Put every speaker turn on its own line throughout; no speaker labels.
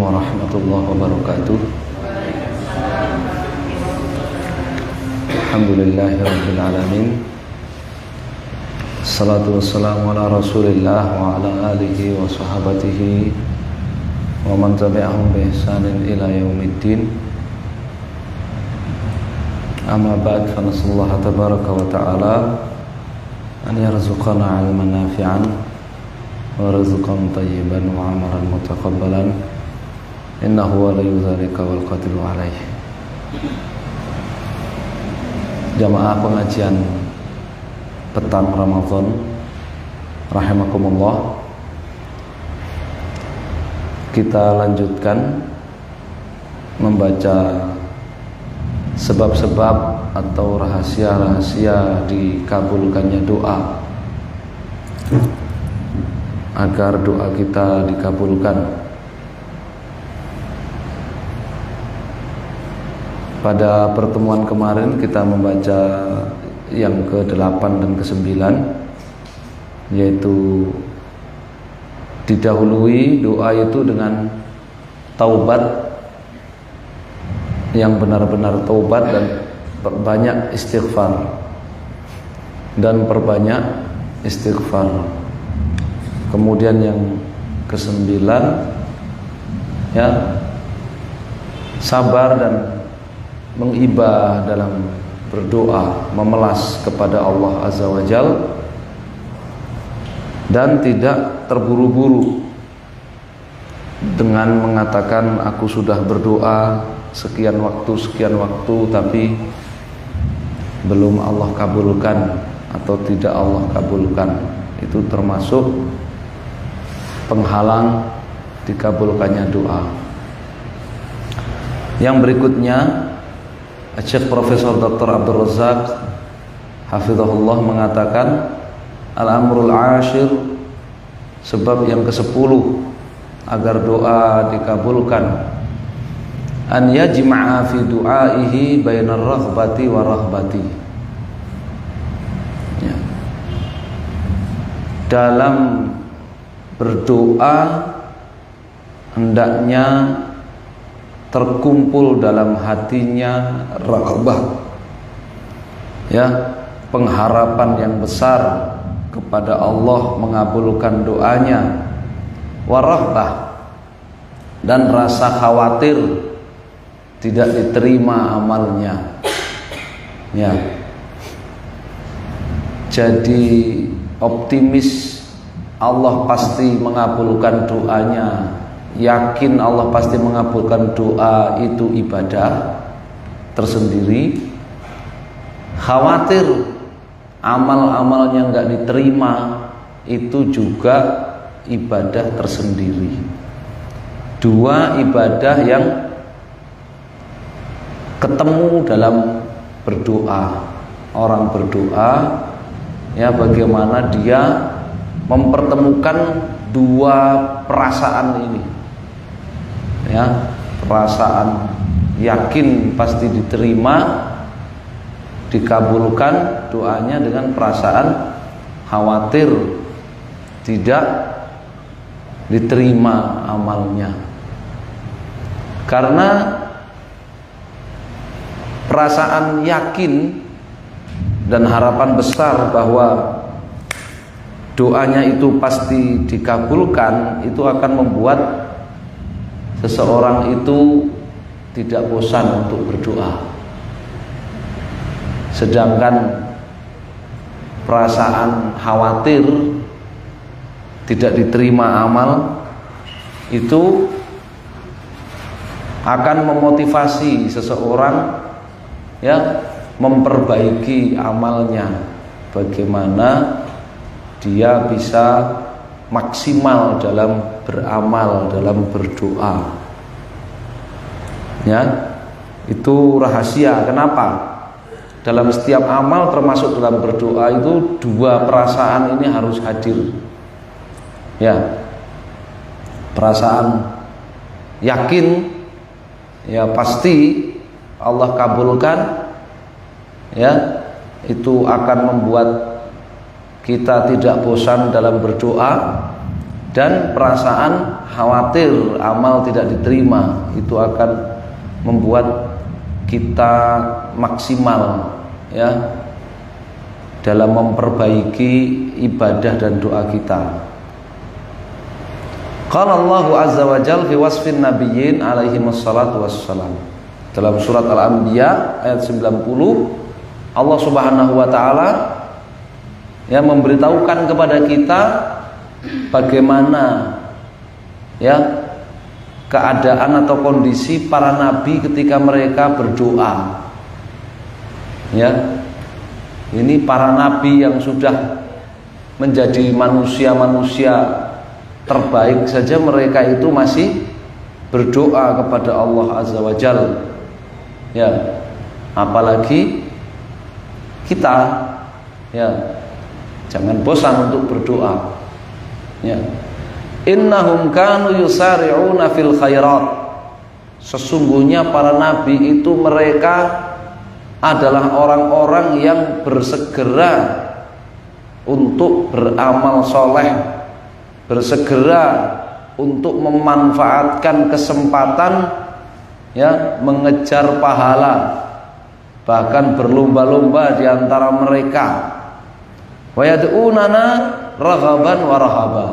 warahmatullahi wabarakatuh. Alhamdulillahirabbil alamin. Assalatu wassalamu ala Rasulillah wa ala alihi wa sahabatihi wa man tabi'ahum bi ihsanin ila yaumiddin. Amma ba'd, fa nasallahu tabaraka wa ta'ala an yarzuqana 'ilman nafi'an wa rizqan thayyiban wa 'amalan mutaqabbalan innahu waliyyu dzalika wal qadiru 'alaih. Jamaah pengajian petang Ramadan rahimakumullah, kita lanjutkan membaca sebab-sebab atau rahasia-rahasia dikabulkannya doa, agar doa kita dikabulkan. Pada pertemuan kemarin kita membaca yang ke-8 dan ke-9, yaitu didahului doa itu dengan taubat, yang benar-benar taubat dan perbanyak istighfar, dan perbanyak istighfar. Kemudian yang ke-9, ya, sabar dan mengibah dalam berdoa, memelas kepada Allah Azza wa Jal, dan tidak terburu-buru dengan mengatakan aku sudah berdoa sekian waktu tapi belum Allah kabulkan atau tidak Allah kabulkan. Itu termasuk penghalang dikabulkannya doa. Yang berikutnya, Syekh Profesor Dr. Abdul Razak hafizahullah mengatakan al-amrul ashir, sebab yang ke-10 agar doa dikabulkan, an yajma'a fi du'aihi bainar raghbati wa rahbati, ya. Dalam berdoa hendaknya terkumpul dalam hatinya raghbah, ya, pengharapan yang besar kepada Allah mengabulkan doanya, warahbah, dan rasa khawatir tidak diterima amalnya, ya. Jadi optimis Allah pasti mengabulkan doanya, yakin Allah pasti mengabulkan doa, itu ibadah tersendiri. Khawatir amal-amalnya enggak diterima, itu juga ibadah tersendiri. Dua ibadah yang ketemu dalam berdoa. Orang berdoa, ya, bagaimana dia mempertemukan dua perasaan ini, ya, perasaan yakin pasti diterima, dikabulkan doanya, dengan perasaan khawatir tidak diterima amalnya. Karena perasaan yakin dan harapan besar bahwa doanya itu pasti dikabulkan, itu akan membuat seseorang itu tidak bosan untuk berdoa. Sedangkan perasaan khawatir tidak diterima amal itu akan memotivasi seseorang, ya, memperbaiki amalnya, bagaimana dia bisa maksimal dalam beramal, dalam berdoa, ya. Itu rahasia. Kenapa? Dalam setiap amal termasuk dalam berdoa itu dua perasaan ini harus hadir, ya. Perasaan yakin, ya, pasti Allah kabulkan, ya, itu akan membuat kita tidak bosan dalam berdoa. Dan perasaan khawatir amal tidak diterima, itu akan membuat kita maksimal ya dalam memperbaiki ibadah dan doa kita. Qala Allah azza wa jalla fi wasfin nabiyyin alaihi wassalatu wassalam. Dalam surat Al-Anbiya ayat 90, Allah Subhanahu wa taala ya memberitahukan kepada kita bagaimana ya keadaan atau kondisi para nabi ketika mereka berdoa. Ya. Ini para nabi yang sudah menjadi manusia-manusia terbaik saja, mereka itu masih berdoa kepada Allah Azza wa Jalla. Ya, apalagi kita, ya, jangan bosan untuk berdoa. Ya, innahum kanu yusari'una fil khairat. Sesungguhnya para nabi itu mereka adalah orang-orang yang bersegera untuk beramal soleh, bersegera untuk memanfaatkan kesempatan ya mengejar pahala, bahkan berlomba-lomba di antara mereka. Wa yad'unana raghaban wa rahaba.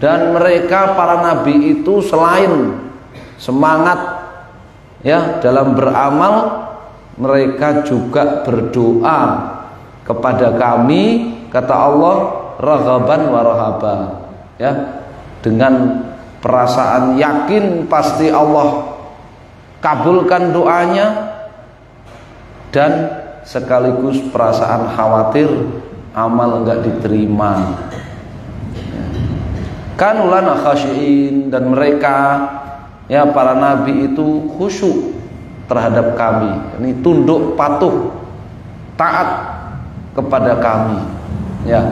Dan mereka para nabi itu selain semangat ya dalam beramal, mereka juga berdoa kepada kami, kata Allah, raghaban wa rahaba, ya, dengan perasaan yakin pasti Allah kabulkan doanya, dan sekaligus perasaan khawatir amal enggak diterima. Kanulana khasyiin, dan mereka ya para nabi itu khusyuk terhadap kami, ini tunduk patuh taat kepada kami. Ya,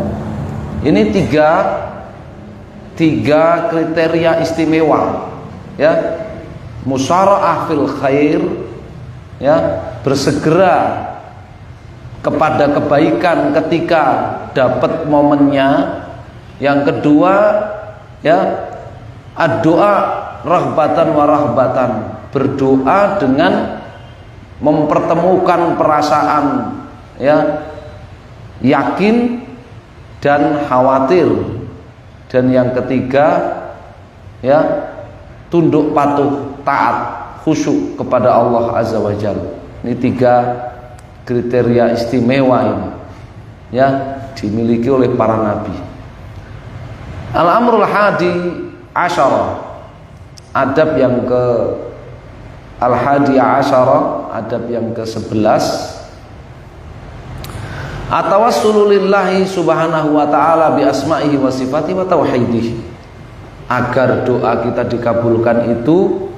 ini tiga kriteria istimewa. Ya, musara'ah fil khair, ya, bersegera kepada kebaikan ketika dapat momennya. Yang kedua, ya, ad-doa rahbatan wa rahbatan, berdoa dengan mempertemukan perasaan ya yakin dan khawatir. Dan yang ketiga ya tunduk patuh taat khusyuk kepada Allah Azza wa Jalla. Ini tiga kriteria istimewa ini ya dimiliki oleh para nabi. Al-amrul hadi asyara, adab yang ke al-hadi asyara, adab yang ke-11, atawassulu lillahi subhanahu wa ta'ala bi asma'ihi wa sifatihi wa tauhidihi. Agar doa kita dikabulkan itu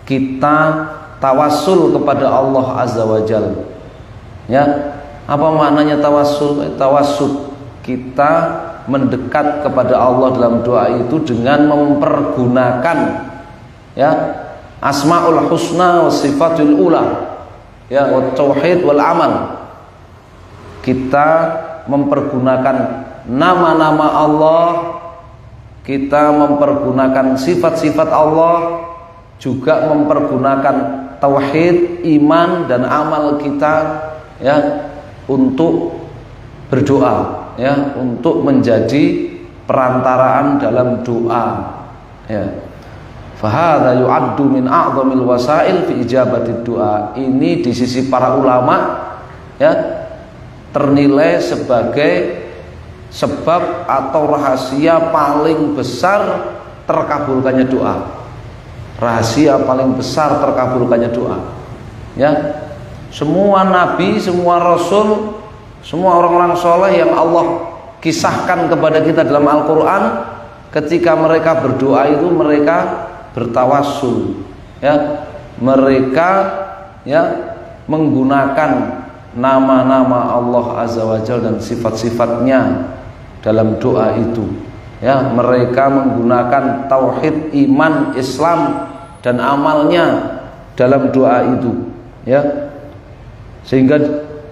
kita tawassul kepada Allah Azza wa Jalla. Ya, apa maknanya tawassul? Tawassul kita mendekat kepada Allah dalam doa itu dengan mempergunakan ya asmaul husna wa sifatul ula, ya, wa tauhid wal amal. Kita mempergunakan nama-nama Allah, kita mempergunakan sifat-sifat Allah, juga mempergunakan tauhid, iman dan amal kita ya untuk berdoa, ya, untuk menjadi perantaraan dalam doa. Ya. Fahadha yu'addu min a'dhamil wasail fi ijabati doa. Ini di sisi para ulama ya ternilai sebagai sebab atau rahasia paling besar terkabulkannya doa. Rahasia paling besar terkabulkannya doa. Ya. Semua nabi, semua rasul, semua orang-orang soleh yang Allah kisahkan kepada kita dalam Al-Quran, ketika mereka berdoa itu mereka bertawassul, ya, mereka ya menggunakan nama-nama Allah Azza wa Jalla dan sifat-sifatnya dalam doa itu. Ya, mereka menggunakan tauhid, iman, Islam dan amalnya dalam doa itu. Ya, sehingga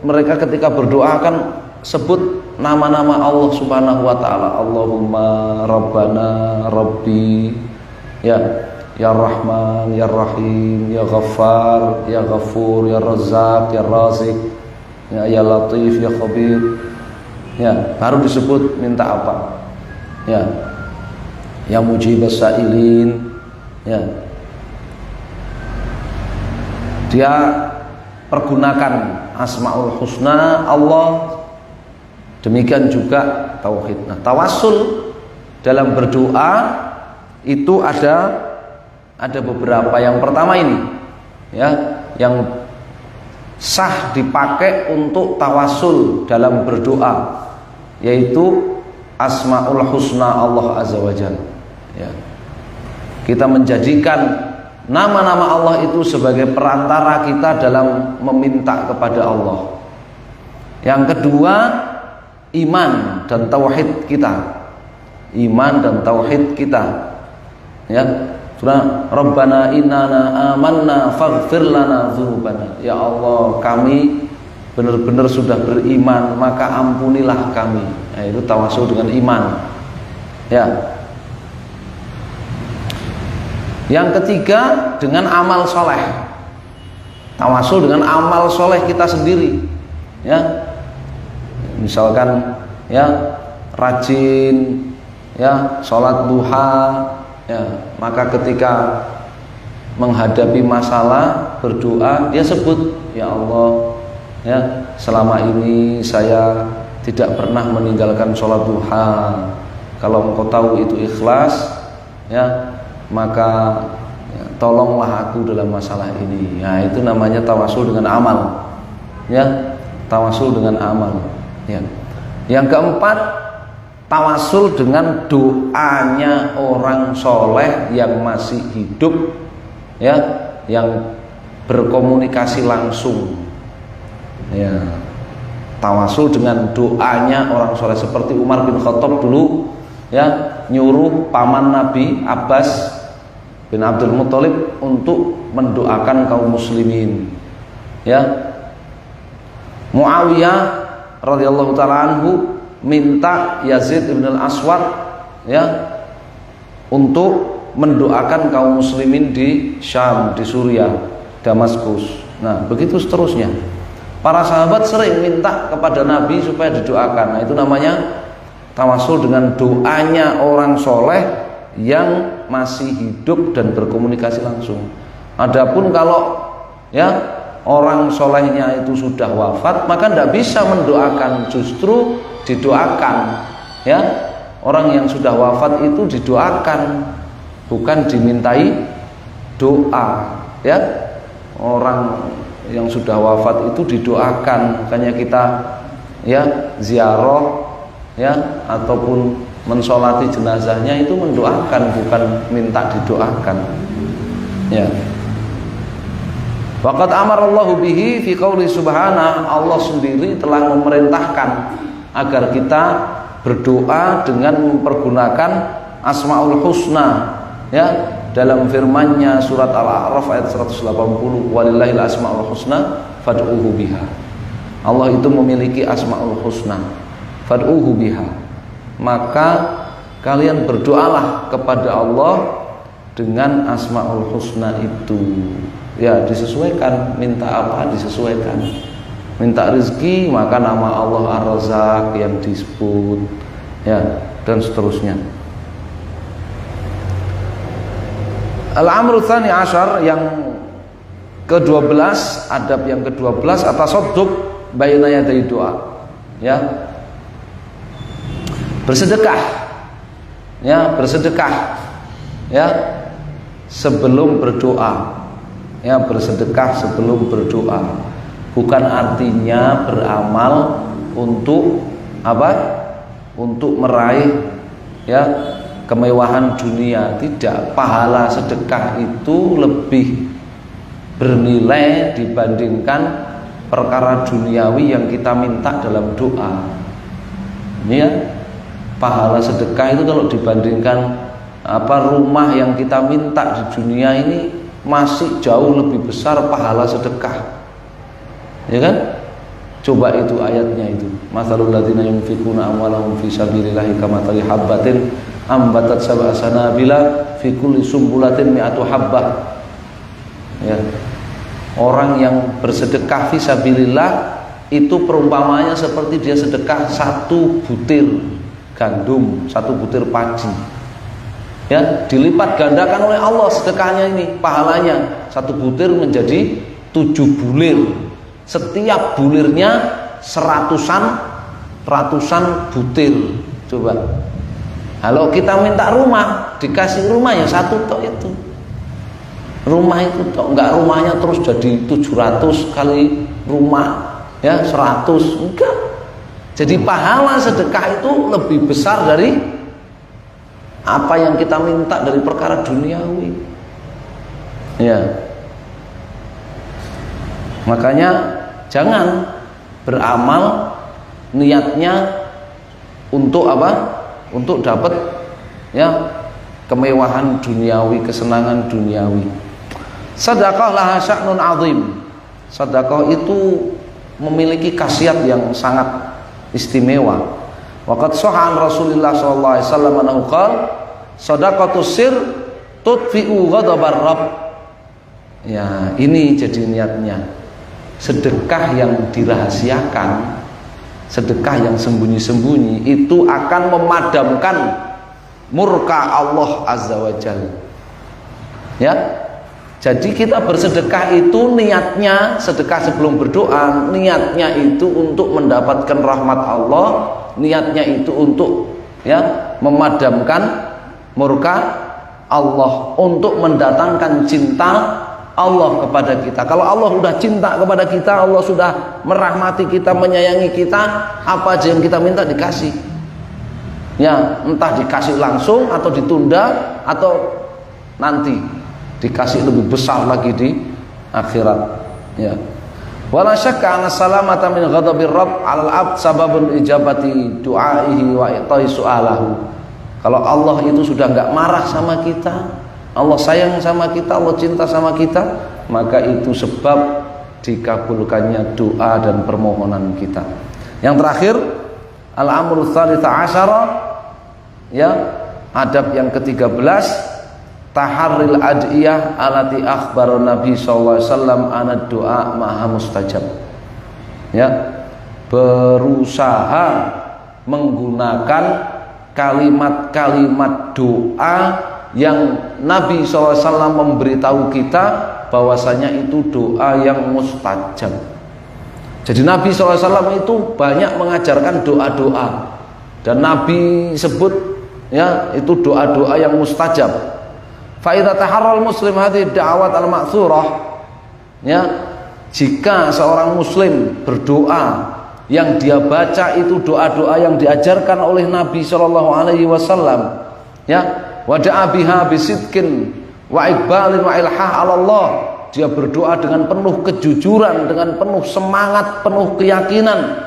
mereka ketika berdoa akan sebut nama-nama Allah Subhanahu wa taala. Allahumma rabbana rabbi Ya, ya Rahman, ya Rahim, ya Ghaffar, ya Ghafur, ya Razzaq, ya Razik, ya Latif, ya Khabir. Ya, baru disebut minta apa. Ya, ya Mujibas Sa'ilin. Ya, dia pergunakan Asmaul Husna Allah, demikian juga tauhid. Nah, tawassul dalam berdoa itu ada beberapa. Yang pertama ini, ya, yang sah dipakai untuk tawassul dalam berdoa, yaitu Asmaul Husna Allah Azza wa Jalla. Ya. Kita menjadikan nama-nama Allah itu sebagai perantara kita dalam meminta kepada Allah. Yang kedua, iman dan tauhid kita. Iman dan tauhid kita. Ya, surah Rabbana innana amanna faghfir lana dzunubana. Ya Allah, kami benar-benar sudah beriman, maka ampunilah kami. Nah, itu tawasul dengan iman. Ya. Yang ketiga, dengan amal soleh. Tawasul dengan amal soleh kita sendiri. Ya, misalkan ya rajin, ya sholat duha, ya, maka ketika menghadapi masalah berdoa, dia sebut, ya Allah, ya, selama ini saya tidak pernah meninggalkan sholat duha. Kalau engkau tahu itu ikhlas, ya, maka ya, tolonglah aku dalam masalah ini. Nah, itu namanya tawasul dengan amal. Ya, tawasul dengan amal. Ya. Yang keempat, tawasul dengan doanya orang soleh yang masih hidup, ya, yang berkomunikasi langsung. Ya, tawasul dengan doanya orang soleh, seperti Umar bin Khattab dulu, ya, nyuruh paman Nabi Abbas bin Abdul Muthalib untuk mendoakan kaum muslimin. Ya, Muawiyah radhiyallahu taala anhu minta Yazid bin al-Aswad, ya, untuk mendoakan kaum muslimin di Syam, di Suriah, Damaskus. Nah, begitu seterusnya. Para sahabat sering minta kepada Nabi supaya didoakan. Nah, itu namanya tawasul dengan doanya orang soleh yang masih hidup dan berkomunikasi langsung. Adapun kalau, ya, orang solehnya itu sudah wafat, maka tidak bisa mendoakan, justru didoakan. Ya, orang yang sudah wafat itu didoakan, bukan dimintai doa. Ya, orang yang sudah wafat itu didoakan. Makanya kita, ya, ziarah, ya, ataupun mensolati jenazahnya itu mendoakan, bukan minta didoakan. Ya. Waqad amarallahu bihi fi qouli subhanahu, Allah sendiri telah memerintahkan agar kita berdoa dengan mempergunakan Asmaul Husna, ya, dalam firman-Nya surat Al-A'raf ayat 180, walillahil asmaul husna fad'uhu biha. Allah itu memiliki Asmaul Husna, fad'uhu biha, maka kalian berdoalah kepada Allah dengan Asmaul Husna itu. Ya, disesuaikan, minta apa disesuaikan. Minta rezeki, maka nama Allah Ar-Razzaq yang disebut, ya, dan seterusnya. Al-amru tsani asyar, yang ke-12, adab yang ke-12, at-tasadduq baina yaday doa. Ya, bersedekah, ya, bersedekah, ya, sebelum berdoa. Ya, bersedekah sebelum berdoa, bukan artinya beramal untuk apa? Untuk meraih, ya, kemewahan dunia. Tidak. Pahala sedekah itu lebih bernilai dibandingkan perkara duniawi yang kita minta dalam doa. Ya, pahala sedekah itu kalau dibandingkan rumah yang kita minta di dunia ini masih jauh lebih besar pahala sedekah. Ya kan? Coba itu ayatnya itu. Matsalul ladzina yunfiquna amwalahum fi sabilillahi kamathali habbatin ambatat sab'a sanabila fi kulli sumbulatin mi'atu habbah. Ya. Orang yang bersedekah fisabilillah itu perumpamanya seperti dia sedekah 1 butir gandum, 1 butir padi. Ya, dilipat gandakan oleh Allah sedekahnya ini, pahalanya 1 butir menjadi 7 bulir. Setiap bulirnya ratusan butir. Coba. Kalau kita minta rumah, dikasih rumah ya 1 tok itu. Rumah itu tok, enggak rumahnya terus jadi 700 kali rumah, ya 100, enggak. Jadi pahala sedekah itu lebih besar dari apa yang kita minta dari perkara duniawi. Ya. Makanya jangan beramal niatnya untuk apa? Untuk dapat ya kemewahan duniawi, kesenangan duniawi. Sedekah laha sya'nun 'azim. Sedekah itu memiliki khasiat yang sangat istimewa. Waqad shahha an Rasulillah sallallahu alaihi wasallam annahu qala shadaqatus sir tudfi'u ghadabar rabb. Ya, ini jadi niatnya. Sedekah yang dirahasiakan, sedekah yang sembunyi-sembunyi itu akan memadamkan murka Allah Azza wa Jalla. Ya. Jadi kita bersedekah itu niatnya, sedekah sebelum berdoa, niatnya itu untuk mendapatkan rahmat Allah, niatnya itu untuk ya memadamkan murka Allah, untuk mendatangkan cinta Allah kepada kita. Kalau Allah sudah cinta kepada kita, Allah sudah merahmati kita, menyayangi kita, apa aja yang kita minta dikasih. Ya, entah dikasih langsung atau ditunda atau nanti dikasih lebih besar lagi di akhirat. Ya. Wala syakka anna salamata min ghadabir rabb 'alal 'abd sababun ijabati du'aihi wa itai su'alahu. Kalau Allah itu sudah enggak marah sama kita, Allah sayang sama kita, Allah cinta sama kita, maka itu sebab dikabulkannya doa dan permohonan kita. Yang terakhir, al-amru tsalitsa asyara, ya, adab yang ke-13, taharril adiyah alati akhbaran Nabi sallallahu alaihi wasallam anad doa maha mustajab. Ya, berusaha menggunakan kalimat-kalimat doa yang Nabi SAW memberitahu kita bahwasanya itu doa yang mustajab. Jadi Nabi SAW itu banyak mengajarkan doa-doa, dan Nabi sebut ya itu doa-doa yang mustajab. Fa idza taharral muslim hadhihi da'awat al-ma'thurah, ya, jika seorang muslim berdoa yang dia baca itu doa-doa yang diajarkan oleh Nabi sallallahu alaihi wasallam, ya, wa da'a biha bisidqin wa iqbalin wa ilhah 'ala Allah, dia berdoa dengan penuh kejujuran, dengan penuh semangat, penuh keyakinan,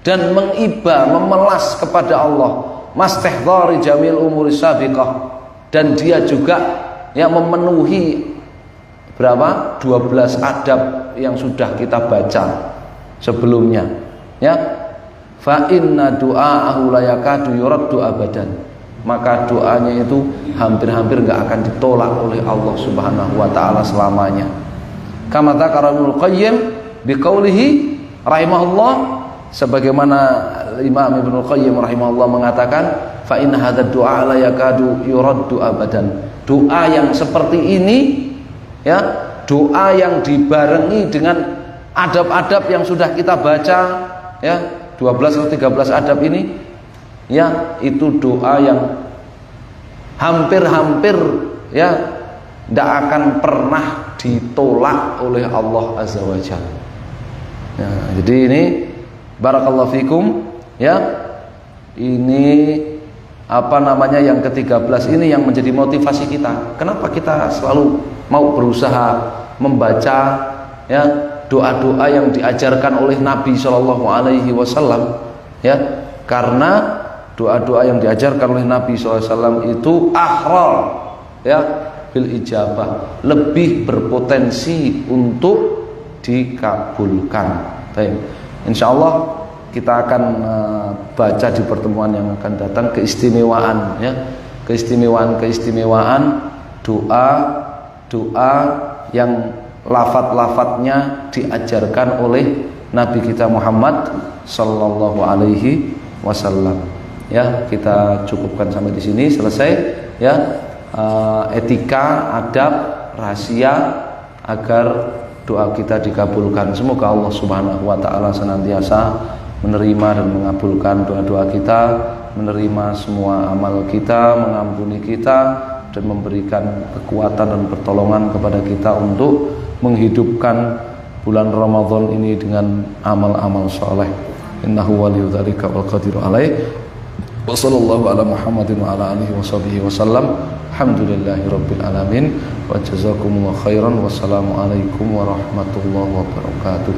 dan mengiba, memelas kepada Allah, mastihdhari jamil umuri sabiqah, dan dia juga ya memenuhi berapa? 12 adab yang sudah kita baca sebelumnya, ya. Fa inna du'aahu la yakadu yuraddu abadan, maka doanya itu hampir-hampir enggak akan ditolak oleh Allah Subhanahu wa taala selamanya. Kama dzakara Ibnu Qayyim biqaulihi rahimahullah, sebagaimana Imam Ibnu Qayyim rahimahullah mengatakan, fa inna hadzal du'a la yakadu yuraddu abadan. Doa yang seperti ini, ya, doa yang dibarengi dengan adab-adab yang sudah kita baca, ya, 12 atau 13 adab ini, ya, itu doa yang hampir-hampir ya tidak akan pernah ditolak oleh Allah Azza wa Jalla. Ya, jadi ini barakallahu fikum, ya, ini apa namanya yang ke-13 ini yang menjadi motivasi kita. Kenapa kita selalu mau berusaha membaca ya doa-doa yang diajarkan oleh Nabi Shallallahu Alaihi Wasallam, ya, karena doa-doa yang diajarkan oleh Nabi SAW itu ahrar, ya, bil ijabah, lebih berpotensi untuk dikabulkan. Baik, insya Allah kita akan baca di pertemuan yang akan datang keistimewaan, ya, keistimewaan doa yang lafaz-lafaznya diajarkan oleh Nabi kita Muhammad sallallahu alaihi wasallam. Ya, kita cukupkan sampai di sini, selesai ya. Etika, adab, rahasia agar doa kita dikabulkan. Semoga Allah Subhanahu wa taala senantiasa menerima dan mengabulkan doa-doa kita, menerima semua amal kita, mengampuni kita, dan memberikan kekuatan dan pertolongan kepada kita untuk menghidupkan bulan Ramadan ini dengan amal-amal saleh. Innahu waliyudzalika wal qadiru alaih. Wa sallallahu ala Muhammadin wa ala alihi wa sahbihi wasallam. Alhamdulillahirabbil alamin wa jazakumullahu khairan. Wassalamu alaikum warahmatullahi wabarakatuh.